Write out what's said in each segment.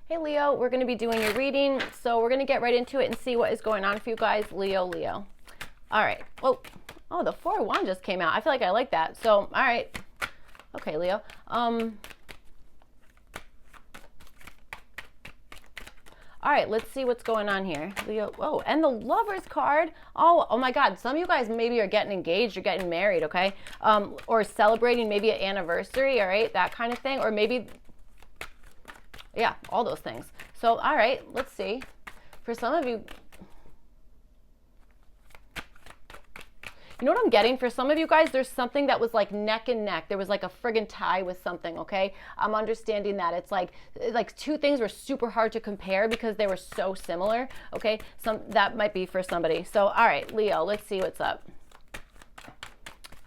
Hey Leo, we're going to be doing your reading, so we're going to get right into it and see what is going on for you guys. Leo. All right. Oh, the Four of Wands just came out. I feel like I like that. So, all right. Okay, Leo. All right, let's see what's going on here. Leo, oh, and the Lovers card. Oh my God. Some of you guys maybe are getting engaged, you're getting married, okay? Or celebrating maybe an anniversary, all right? That kind of thing. Or maybe, yeah, all those things. So, all right, let's see. For some of you, you know what I'm getting? For some of you guys, there's something that was like neck and neck. There was like a friggin' tie with something, okay? I'm understanding that. It's like two things were super hard to compare because they were so similar, okay? That might be for somebody. So, all right, Leo, let's see what's up.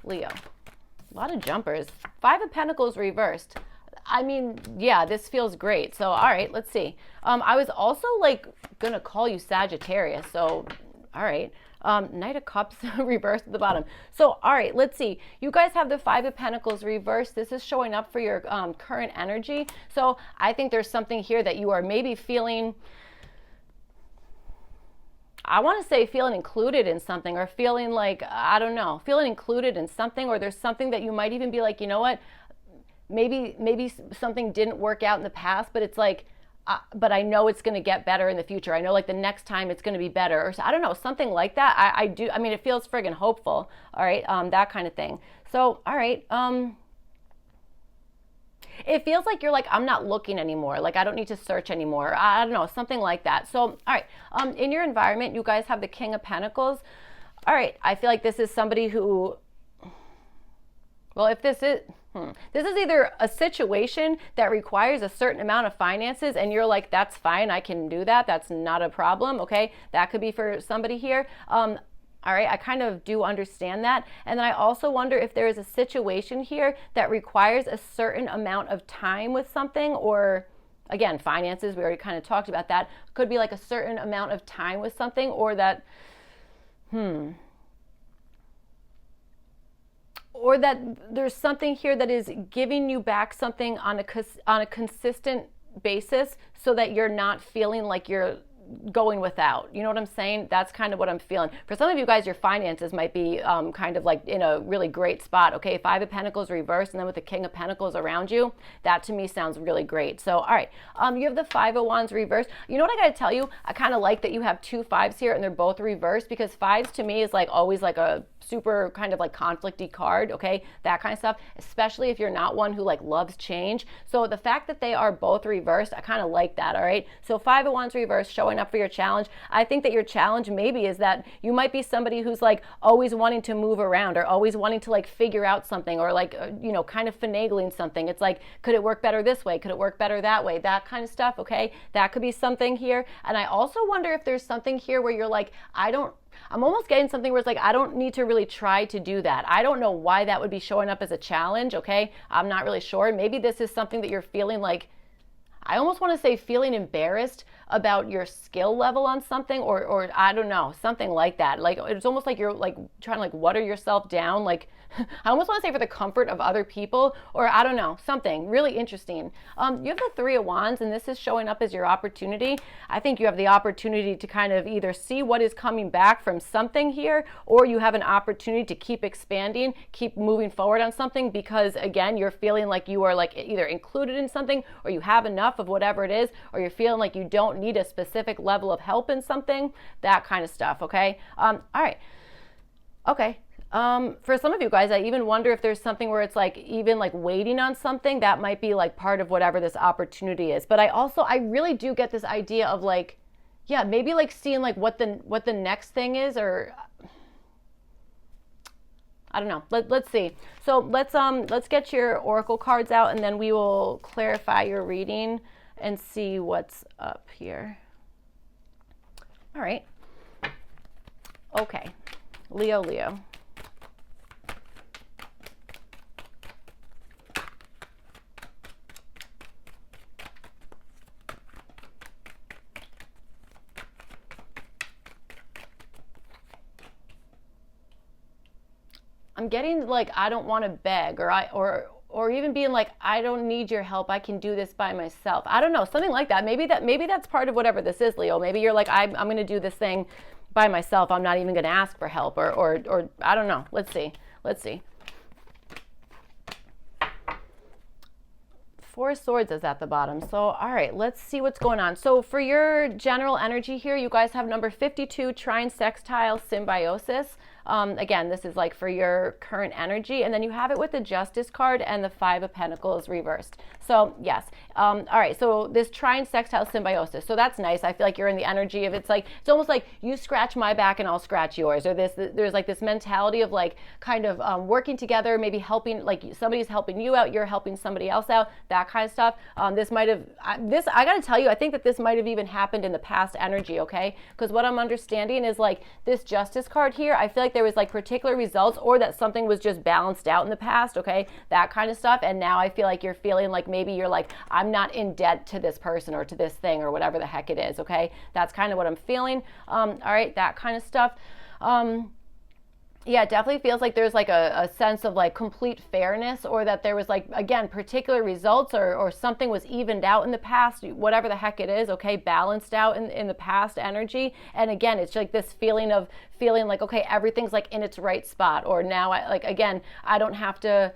Leo, a lot of jumpers. Five of Pentacles reversed. I mean, yeah, this feels great. So, all right, let's see. I was also like gonna call you Sagittarius. So, all right. Knight of Cups reversed at the bottom. So, all right, let's see. You guys have the Five of Pentacles reversed. This is showing up for your current energy. So I think there's something here that you are maybe feeling, I want to say feeling included in something, or feeling like, I don't know, feeling included in something, or there's something that you might even be like, you know what, maybe something didn't work out in the past, but it's like, but I know it's going to get better in the future. I know like the next time it's going to be better, or I don't know, something like that. I mean, it feels friggin' hopeful. All right. That kind of thing. So, all right. It feels like you're like, I'm not looking anymore. Like I don't need to search anymore. I don't know, something like that. So, all right. In your environment, you guys have the King of Pentacles. All right. I feel like this is somebody who, well, if this is, this is either a situation that requires a certain amount of finances and you're like, that's fine, I can do that, that's not a problem, okay? That could be for somebody here. All right, I kind of do understand that. And then I also wonder if there is a situation here that requires a certain amount of time with something, or again, finances, we already kind of talked about that. Could be like a certain amount of time with something, or that, or that there's something here that is giving you back something on a consistent basis, so that you're not feeling like you're going without. You know what I'm saying? That's kind of what I'm feeling. For some of you guys, your finances might be kind of like in a really great spot. Okay, Five of Pentacles reversed, and then with the King of Pentacles around you, that to me sounds really great. So, all right, you have the Five of Wands reversed. You know what I got to tell you? I kind of like that you have two fives here and they're both reversed, because fives to me is like always like a super kind of like conflicty card, okay? That kind of stuff, especially if you're not one who like loves change. So the fact that they are both reversed, I kind of like that, all right? So Five of Wands reversed, showing up for your challenge. I think that your challenge maybe is that you might be somebody who's like always wanting to move around, or always wanting to like figure out something, or like, you know, kind of finagling something. It's like, could it work better this way? Could it work better that way? That kind of stuff, okay? That could be something here. And I also wonder if there's something here where you're like, I'm almost getting something where it's like, I don't need to really try to do that. I don't know why that would be showing up as a challenge, okay? I'm not really sure. Maybe this is something that you're feeling like, I almost want to say feeling embarrassed about your skill level on something, or I don't know, something like that. Like it's almost like you're like trying to like water yourself down. Like I almost want to say for the comfort of other people, or I don't know, something really interesting. You have the Three of Wands, and this is showing up as your opportunity. I think you have the opportunity to kind of either see what is coming back from something here, or you have an opportunity to keep expanding, keep moving forward on something, because again, you're feeling like you are like either included in something, or you have enough of whatever it is, or you're feeling like you don't need a specific level of help in something, that kind of stuff, okay? All right. Okay. For some of you guys, I even wonder if there's something where it's like even like waiting on something that might be like part of whatever this opportunity is. But I really do get this idea of like, yeah, maybe like seeing like what the next thing is, or I don't know. Let's see. So let's get your oracle cards out, and then we will clarify your reading and see what's up here. All right. Okay. Leo. I'm getting like, I don't want to beg, or or even being like, I don't need your help, I can do this by myself. I don't know, something like that. Maybe that's part of whatever this is, Leo. Maybe you're like, I'm going to do this thing by myself. I'm not even going to ask for help, or I don't know. Let's see. Four Swords is at the bottom. So, all right, let's see what's going on. So for your general energy here, you guys have number 52, trine sextile symbiosis. Again, this is like for your current energy. And then you have it with the Justice card and the Five of Pentacles reversed. So yes. All right. So this trine sextile symbiosis. So that's nice. I feel like you're in the energy of, it's almost like you scratch my back and I'll scratch yours, or there's like this mentality of like kind of working together, maybe helping, like somebody's helping you out, you're helping somebody else out, that kind of stuff. This might have, I got to tell you, I think that this might have even happened in the past energy. Okay. Because what I'm understanding is like this Justice card here, I feel like there was like particular results, or that something was just balanced out in the past, okay, that kind of stuff. And now I feel like you're feeling like maybe you're like, I'm not in debt to this person or to this thing or whatever the heck it is, okay? That's kind of what I'm feeling. All right, that kind of stuff. Yeah, it definitely feels like there's like a sense of like complete fairness, or that there was like, again, particular results, or something was evened out in the past, whatever the heck it is, okay, balanced out in the past energy. And again, it's like this feeling like, okay, everything's like in its right spot, or now I don't have to,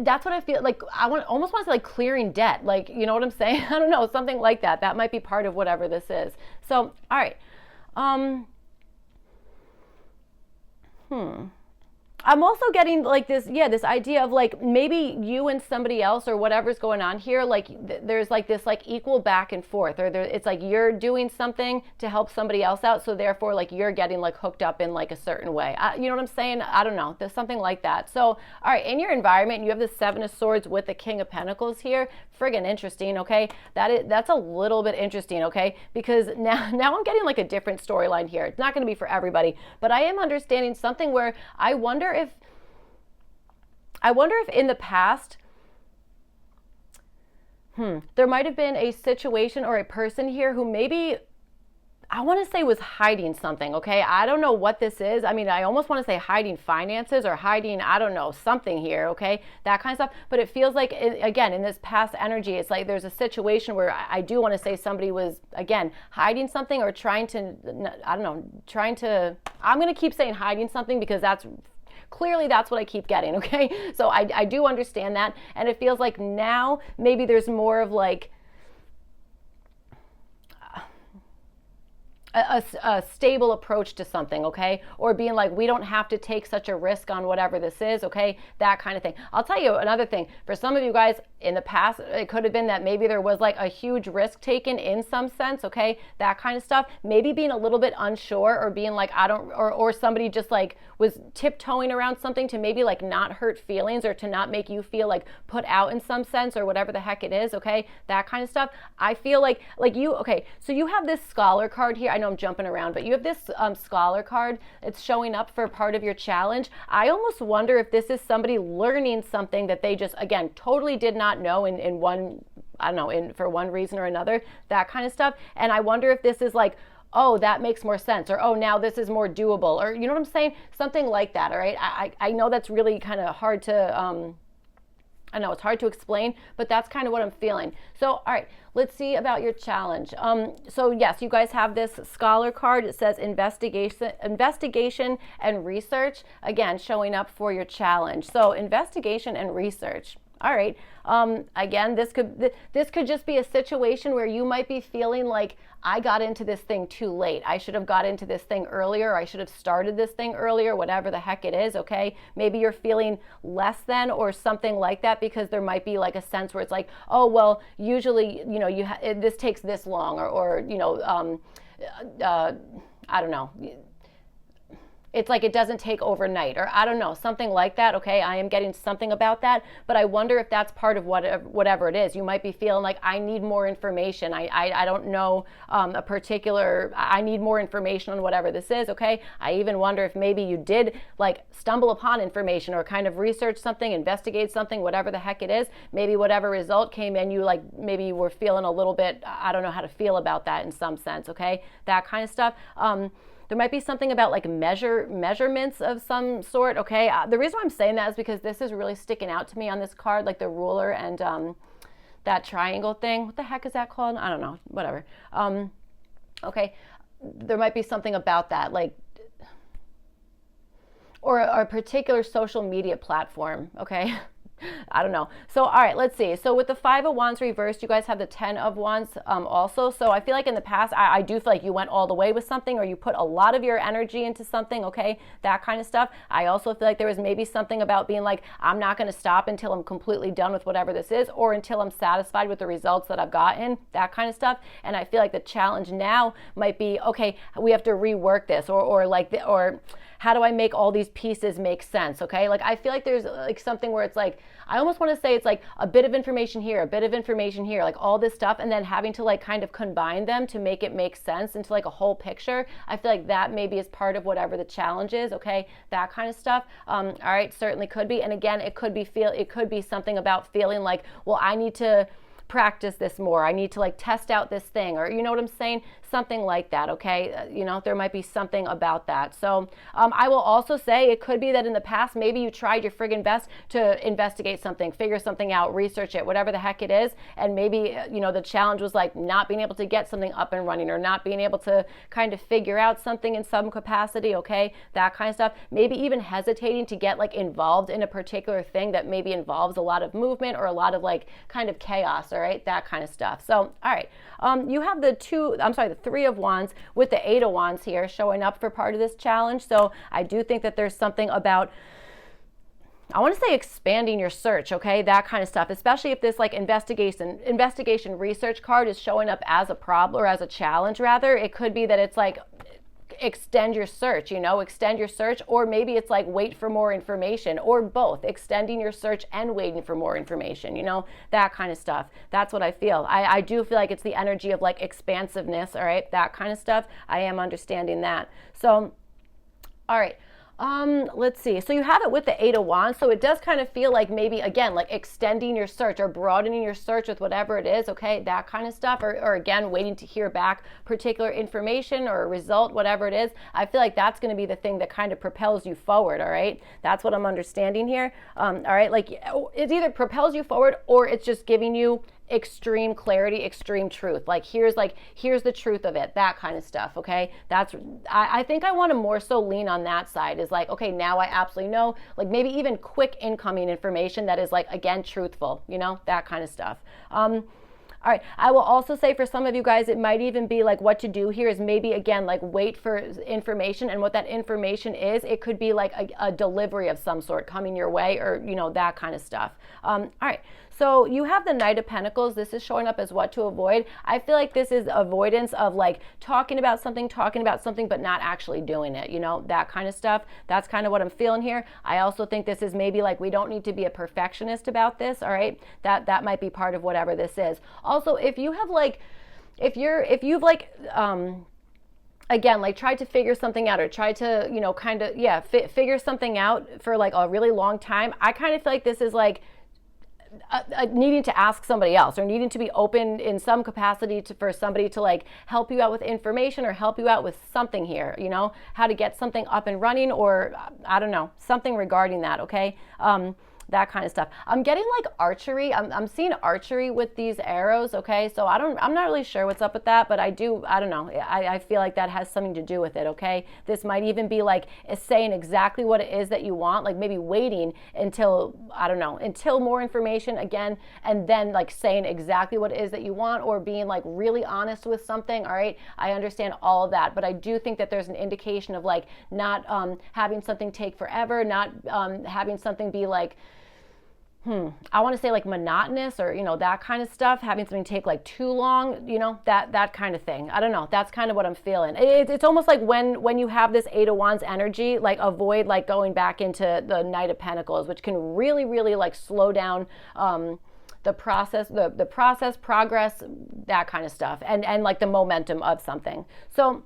that's what I feel like. Almost want to say like clearing debt, like, you know what I'm saying? I don't know, something like that. That might be part of whatever this is. So, all right. I'm also getting like this idea of like maybe you and somebody else, or whatever's going on here, like there's like this like equal back and forth, or it's like you're doing something to help somebody else out, so therefore like you're getting like hooked up in like a certain way. You know what I'm saying? I don't know. There's something like that. So, all right, in your environment, you have the Seven of Swords with the King of Pentacles here. Friggin' interesting, okay? That's a little bit interesting, okay? Because now I'm getting like a different storyline here. It's not going to be for everybody, but I am understanding something where I wonder if in the past, there might have been a situation or a person here who maybe, I want to say, was hiding something, okay? I don't know what this is. I mean, I almost want to say hiding finances, or hiding, I don't know, something here, okay? That kind of stuff. But it feels like, again, in this past energy, it's like there's a situation where I do want to say somebody was, again, hiding something, or trying to, I don't know, I'm going to keep saying hiding something, because clearly that's what I keep getting, okay? So I do understand that. And it feels like now maybe there's more of like a stable approach to something, okay? Or being like, we don't have to take such a risk on whatever this is, okay? That kind of thing. I'll tell you another thing. For some of you guys in the past, it could have been that maybe there was like a huge risk taken in some sense, okay? That kind of stuff. Maybe being a little bit unsure, or being like, or somebody just like was tiptoeing around something to maybe like not hurt feelings, or to not make you feel like put out in some sense, or whatever the heck it is, okay? That kind of stuff. I feel like you, okay, so you have this Scholar card here. I know I'm jumping around, but you have this Scholar card. It's showing up for part of your challenge. I almost wonder if this is somebody learning something that they just, again, totally did not know in one, I don't know, for one reason or another, that kind of stuff. And I wonder if this is like, oh, that makes more sense, or oh, now this is more doable, or you know what I'm saying? Something like that, all right? I know that's really kind of hard to, I know it's hard to explain, but that's kind of what I'm feeling. So, all right, let's see about your challenge. So yes, you guys have this Scholar card. It says investigation and research, again, showing up for your challenge. So investigation and research. All right. Again, this could just be a situation where you might be feeling like, I got into this thing too late. I should have got into this thing earlier. I should have started this thing earlier, whatever the heck it is, okay? Maybe you're feeling less than, or something like that, because there might be like a sense where it's like, oh, well, usually, you know, this takes this long, or you know, I don't know. It's like it doesn't take overnight, or I don't know, something like that, okay? I am getting something about that, but I wonder if that's part of whatever it is. You might be feeling like, I need more information. I don't know a particular, I need more information on whatever this is, okay? I even wonder if maybe you did like stumble upon information, or kind of research something, investigate something, whatever the heck it is. Maybe whatever result came in, you like, maybe you were feeling a little bit, I don't know how to feel about that in some sense, okay? That kind of stuff. There might be something about like measurements of some sort, okay? The reason why I'm saying that is because this is really sticking out to me on this card, like the ruler and that triangle thing. What the heck is that called? I don't know, whatever. Okay, there might be something about that, like, or a particular social media platform, okay? I don't know. So, all right, let's see. So with the 5 of Wands reversed, you guys have the 10 of Wands also. So I feel like in the past, I do feel like you went all the way with something, or you put a lot of your energy into something, okay? That kind of stuff. I also feel like there was maybe something about being like, I'm not going to stop until I'm completely done with whatever this is, or until I'm satisfied with the results that I've gotten, that kind of stuff. And I feel like the challenge now might be, okay, we have to rework this, or how do I make all these pieces make sense, okay? Like, I feel like there's like something where it's like, I almost want to say it's like a bit of information here, a bit of information here, like all this stuff, and then having to like kind of combine them to make it make sense into like a whole picture. I feel like that maybe is part of whatever the challenge is, okay? That kind of stuff. All right, certainly could be. And again, it could be something about feeling like, well, I need to practice this more. I need to like test out this thing, or you know what I'm saying? Something like that, okay? You know, there might be something about that. So I will also say it could be that in the past, maybe you tried your friggin' best to investigate something, figure something out, research it, whatever the heck it is. And maybe, you know, the challenge was like not being able to get something up and running, or not being able to kind of figure out something in some capacity, okay? That kind of stuff. Maybe even hesitating to get like involved in a particular thing that maybe involves a lot of movement or a lot of like kind of chaos, all right? That kind of stuff. So, all right. You have the 3 of Wands with the 8 of Wands here showing up for part of this challenge. So I do think that there's something about, I want to say, expanding your search, okay? That kind of stuff, especially if this like investigation research card is showing up as a problem, or as a challenge rather. It could be that it's like, extend your search, or maybe it's like wait for more information, or both, extending your search and waiting for more information, that kind of stuff. That's what I feel. I do feel like it's the energy of like expansiveness, all right, that kind of stuff. I am understanding that. So, all right. Let's see. So you have it with the 8 of Wands. So it does kind of feel like maybe, again, like extending your search or broadening your search with whatever it is, okay, that kind of stuff. Or again, waiting to hear back particular information or a result, whatever it is. I feel like that's going to be the thing that kind of propels you forward, all right? That's what I'm understanding here. All right, like it either propels you forward, or it's just giving you extreme clarity, extreme truth. Like here's the truth of it, that kind of stuff, okay? I think I want to more so lean on that side, is like, okay, now I absolutely know, like maybe even quick incoming information that is like, again, truthful, that kind of stuff. All right, I will also say for some of you guys, it might even be like what to do here is maybe, again, like wait for information, and what that information is, it could be like a delivery of some sort coming your way, or, that kind of stuff. All right, so you have the Knight of Pentacles. This is showing up as what to avoid. I feel like this is avoidance of like talking about something, but not actually doing it, that kind of stuff. That's kind of what I'm feeling here. I also think this is maybe like we don't need to be a perfectionist about this, all right? That might be part of whatever this is. Also, if you've again, like tried to figure something out, or tried to, figure something out for like a really long time, I kind of feel like this is like needing to ask somebody else, or needing to be open in some capacity for somebody to like help you out with information, or help you out with something here, how to get something up and running, or I don't know, something regarding that, okay? That kind of stuff. I'm getting like archery. I'm seeing archery with these arrows, okay? So I'm not really sure what's up with that, but I don't know. I feel like that has something to do with it, okay? This might even be like saying exactly what it is that you want, like maybe waiting until, I don't know, until more information again, and then like saying exactly what it is that you want, or being like really honest with something, all right? I understand all of that, but I do think that there's an indication of like not having something take forever, not having something be like, I want to say like monotonous, or, that kind of stuff, having something take like too long, that kind of thing. I don't know. That's kind of what I'm feeling. It's almost like when you have this 8 of Wands energy, like avoid like going back into the Knight of Pentacles, which can really, really like slow down the process, progress, that kind of stuff, and like the momentum of something. So,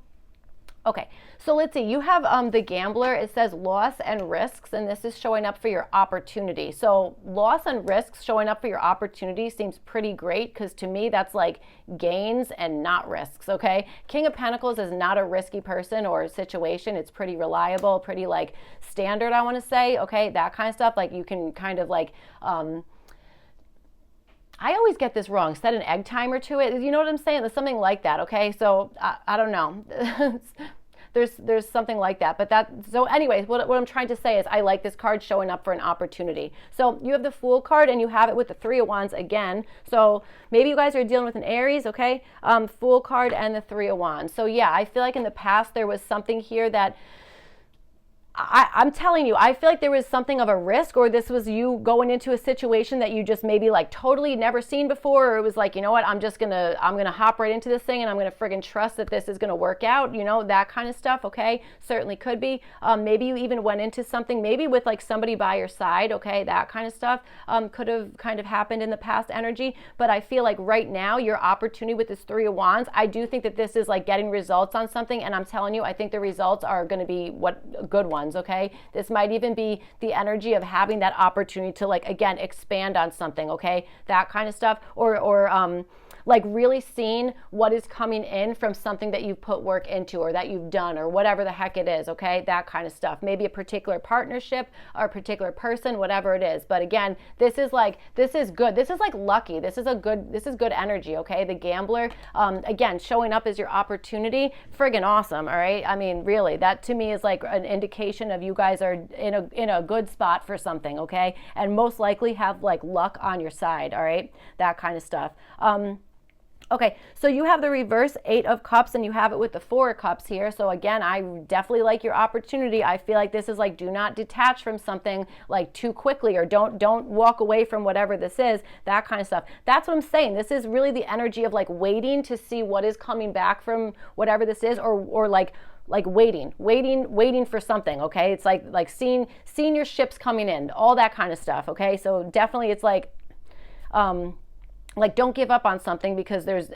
Okay, so let's see. You have the gambler. It says loss and risks, and this is showing up for your opportunity. So loss and risks showing up for your opportunity seems pretty great, because to me that's like gains and not risks. Okay, King of Pentacles is not a risky person or situation. It's pretty reliable, pretty like standard, I want to say. Okay, that kind of stuff. Like you can kind of like I always get this wrong. Set an egg timer to it. You know what I'm saying? There's something like that. Okay, so I don't know. there's something like that. But so anyways, what I'm trying to say is I like this card showing up for an opportunity. So you have the Fool card, and you have it with the Three of Wands again. So maybe you guys are dealing with an Aries. Okay, Fool card and the Three of Wands. So yeah, I feel like in the past there was something here that I'm telling you, I feel like there was something of a risk, or this was you going into a situation that you just maybe like totally never seen before, or it was like, you know what, I'm gonna hop right into this thing, and I'm gonna friggin' trust that this is gonna work out, you know, that kind of stuff. Okay, certainly could be. Maybe you even went into something maybe with like somebody by your side. Okay, that kind of stuff could have kind of happened in the past energy. But I feel like right now your opportunity with this Three of Wands, I do think that this is like getting results on something, and I'm telling you, I think the results are going to be good ones. Okay, this might even be the energy of having that opportunity to like again expand on something. Okay, that kind of stuff, or like really seeing what is coming in from something that you've put work into, or that you've done, or whatever the heck it is. Okay, that kind of stuff. Maybe a particular partnership or a particular person, whatever it is. But again, this is good. This is like lucky. This is good energy. Okay, the gambler, again, showing up as your opportunity, friggin' awesome. All right, I mean, really, that to me is like an indication of you guys are in a good spot for something. Okay, and most likely have like luck on your side. All right, that kind of stuff. Okay, so you have the reverse Eight of Cups, and you have it with the Four of Cups here. So again, I definitely like your opportunity. I feel like this is like, do not detach from something like too quickly, or don't walk away from whatever this is, that kind of stuff. That's what I'm saying. This is really the energy of like waiting to see what is coming back from whatever this is, or like waiting for something. Okay, it's like seeing your ships coming in, all that kind of stuff. Okay, so definitely it's like don't give up on something, because there's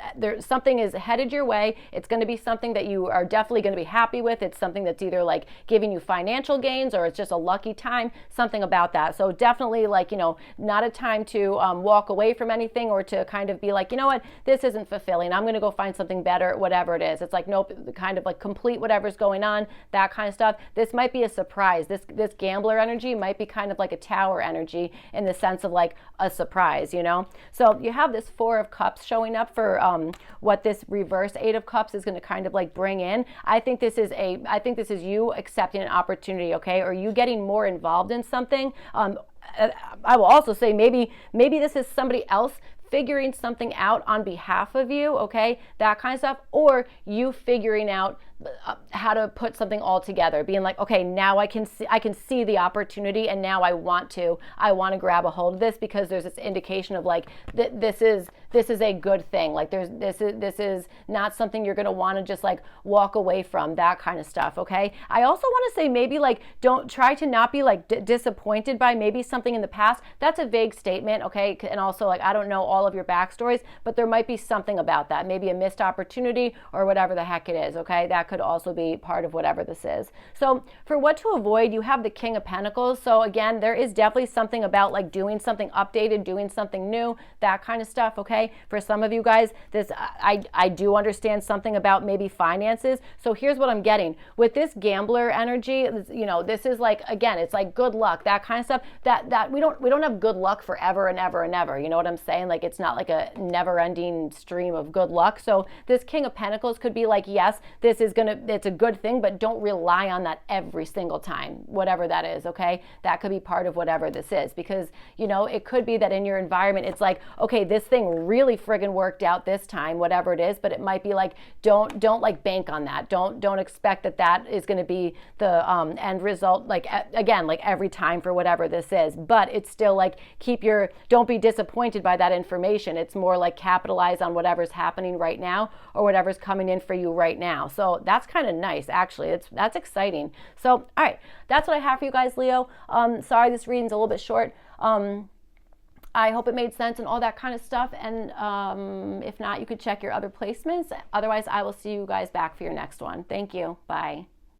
something is headed your way. It's going to be something that you are definitely going to be happy with. It's something that's either like giving you financial gains, or it's just a lucky time, something about that. So definitely like, you know, not a time to walk away from anything, or to kind of be like, you know what, this isn't fulfilling, I'm going to go find something better, whatever it is. It's like, nope, kind of like complete whatever's going on, that kind of stuff. This might be a surprise. This gambler energy might be kind of like a Tower energy, in the sense of like a surprise, you know. So you have this Four of Cups showing up for what this reverse Eight of Cups is going to kind of like bring in. I think this is you accepting an opportunity. Okay, or you getting more involved in something. I will also say maybe this is somebody else figuring something out on behalf of you. Okay, that kind of stuff, or you figuring out how to put something all together, being like, okay, now I can see the opportunity, and now I want to grab a hold of this, because there's this indication of like this is a good thing. Like this is not something you're going to want to just like walk away from, that kind of stuff. Okay, I also want to say maybe like don't try to not be like disappointed by maybe something in the past. That's a vague statement. Okay, and also like I don't know all of your backstories, but there might be something about that, maybe a missed opportunity or whatever the heck it is. Okay, that could also be part of whatever this is. So for what to avoid, you have the King of Pentacles. So again, there is definitely something about like doing something updated, doing something new, that kind of stuff. Okay, for some of you guys, this I do understand something about maybe finances. So here's what I'm getting with this gambler energy. You know, this is like, again, it's like good luck, that kind of stuff. That we don't have good luck forever and ever and ever. You know what I'm saying? Like it's not like a never-ending stream of good luck. So this King of Pentacles could be like, yes, it's a good thing, but don't rely on that every single time, whatever that is. Okay, that could be part of whatever this is, because you know it could be that in your environment it's like, okay, this thing really friggin' worked out this time, whatever it is, but it might be like don't like bank on that. Don't expect that is going to be the end result, like again, like every time for whatever this is. But it's still like don't be disappointed by that information. It's more like capitalize on whatever's happening right now, or whatever's coming in for you right now. So that's kind of nice, actually. That's exciting. So all right, that's what I have for you guys, Leo. Sorry this reading's a little bit short. I hope it made sense and all that kind of stuff. And if not, you could check your other placements. Otherwise, I will see you guys back for your next one. Thank you. Bye.